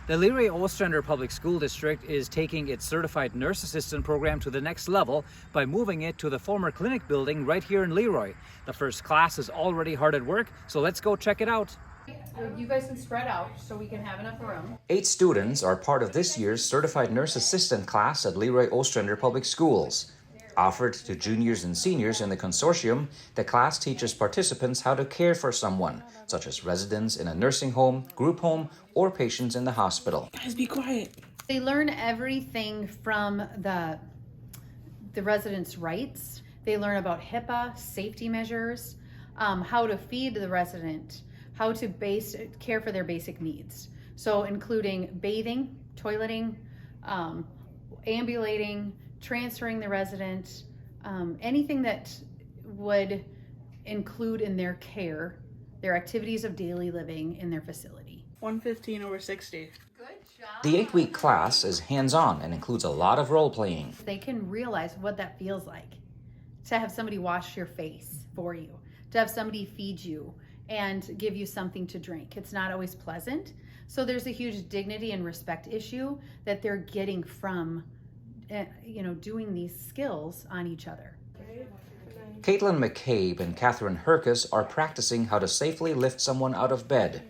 The LeRoy-Ostrander Public School District is taking its Certified Nurse Assistant program to the next level by moving it to the former clinic building right here in Leroy. The first class is already hard at work, so let's go check it out. You guys can spread out so we can have enough room. 8 students are part of this year's Certified Nurse Assistant class at LeRoy-Ostrander Public Schools. Offered to juniors and seniors in the consortium, the class teaches participants how to care for someone, such as residents in a nursing home, group home, or patients in the hospital. Guys, be quiet. They learn everything from the residents' rights. They learn about HIPAA, safety measures, how to feed the resident, how to care for their basic needs. So including bathing, toileting, ambulating, transferring the resident, anything that would include in their care, their activities of daily living in their facility. 115/60. Good job. The 8-week class is hands-on and includes a lot of role-playing. They can realize what that feels like to have somebody wash your face for you, to have somebody feed you and give you something to drink. It's not always pleasant. So there's a huge dignity and respect issue that they're getting from doing these skills on each other. Caitlin McCabe and Catherine Herkus are practicing how to safely lift someone out of bed.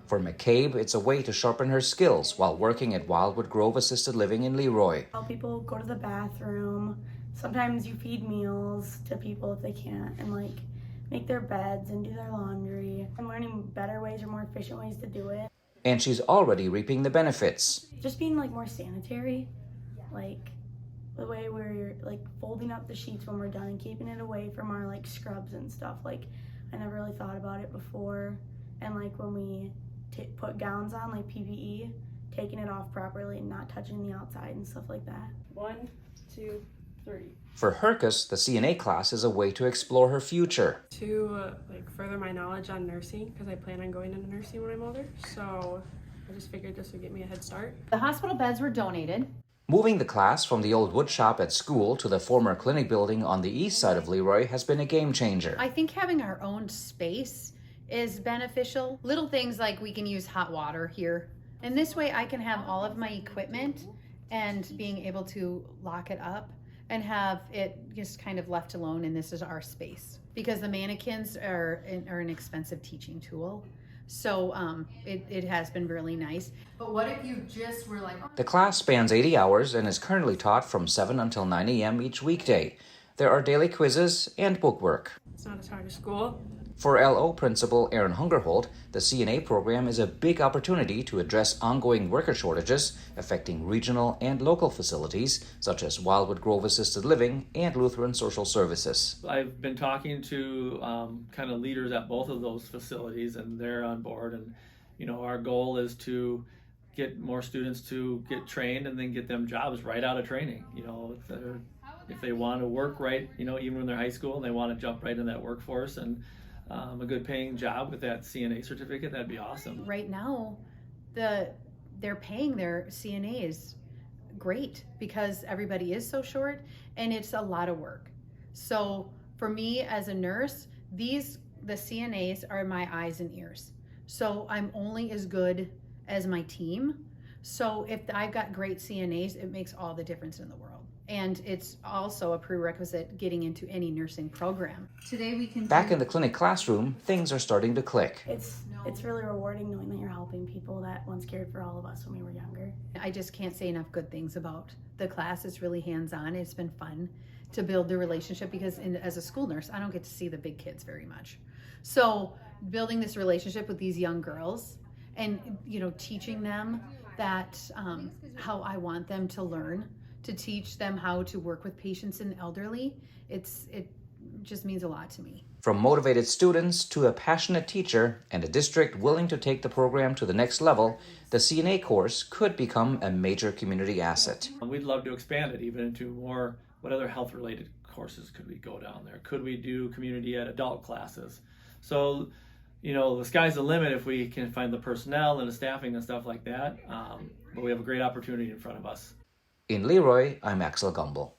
For McCabe, it's a way to sharpen her skills while working at Wildwood Grove Assisted Living in Leroy. Help people go to the bathroom. Sometimes you feed meals to people if they can't, and make their beds and do their laundry. I'm learning better ways or more efficient ways to do it. And she's already reaping the benefits. Just being more sanitary, the way we're folding up the sheets when we're done and keeping it away from our scrubs and stuff. I never really thought about it before. And when we put gowns on, PPE, taking it off properly and not touching the outside and stuff like that. 1, 2, 3. For Herkus, the CNA class is a way to explore her future. To further my knowledge on nursing, because I plan on going into nursing when I'm older. So I just figured this would get me a head start. The hospital beds were donated. Moving the class from the old wood shop at school to the former clinic building on the east side of Leroy has been a game changer. I think having our own space is beneficial. Little things like we can use hot water here. And this way I can have all of my equipment and being able to lock it up and have it just kind of left alone, and this is our space. Because the mannequins are an expensive teaching tool. So it has been really nice. But what if you just were The class spans 80 hours and is currently taught from 7 until 9 a.m. each weekday. There are daily quizzes and bookwork. It's not as hard as school. For LO Principal Aaron Hungerholt, the CNA program is a big opportunity to address ongoing worker shortages affecting regional and local facilities such as Wildwood Grove Assisted Living and Lutheran Social Services. I've been talking to kind of leaders at both of those facilities, and they're on board. And our goal is to get more students to get trained and then get them jobs right out of training. If they want to work right, even when they're high school and they want to jump right in that workforce and a good paying job with that CNA certificate, that'd be awesome. Right now, they're paying their CNAs great because everybody is so short and it's a lot of work. So for me as a nurse, the CNAs are my eyes and ears. So I'm only as good as my team. So if I've got great CNAs, it makes all the difference in the world. And it's also a prerequisite getting into any nursing program. Today we can Back in the clinic classroom, things are starting to click. It's really rewarding knowing that you're helping people that once cared for all of us when we were younger. I just can't say enough good things about the class. It's really hands-on. It's been fun to build the relationship because as a school nurse, I don't get to see the big kids very much. So building this relationship with these young girls and teaching them that how I want them to learn, to teach them how to work with patients and elderly, it just means a lot to me. From motivated students to a passionate teacher and a district willing to take the program to the next level, the CNA course could become a major community asset. We'd love to expand it even into more. What other health-related courses could we go down there? Could we do community ed adult classes? So, the sky's the limit if we can find the personnel and the staffing and stuff like that. But we have a great opportunity in front of us. In Leroy, I'm Axel Gumbel.